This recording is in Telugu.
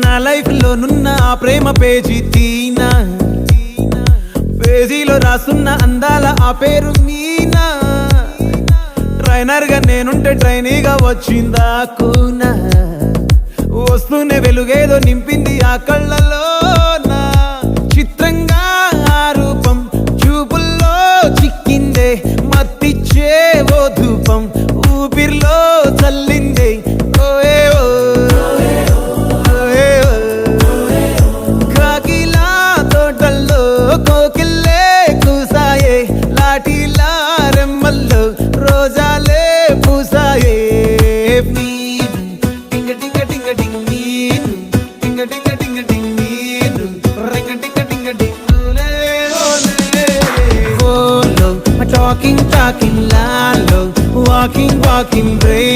నా లైఫ్ లో నున్న ఆ ప్రేమ పేజీ తీనా, పేజీలో రాసున్న అందాల ఆ పేరు మీనా. ట్రైనర్ గా నేనుంటే ట్రైనీగా వచ్చిందా కూనా, వస్తూనే వెలుగేదో నింపింది ఆ కళ్ళలో. నా చిత్రంగా ఆ రూపం చూపుల్లో చిక్కిందే, మత్తిచ్చే ఓ ధూపం ఊపిరిలో చల్లిందే. కాకిలా తోటల్లో కోకిల్లే కూసాయే, లాఠీలా రెమ్మల్లో రోజాలే పూసాయే. టింగ టింగ టింగ టింగ నీరు, టింగ టింగ టింగ టింగ నీరు, రింగ టింగ టింగ టింగులే ఓలే. Follow my talking talking lalo, walking walking brave.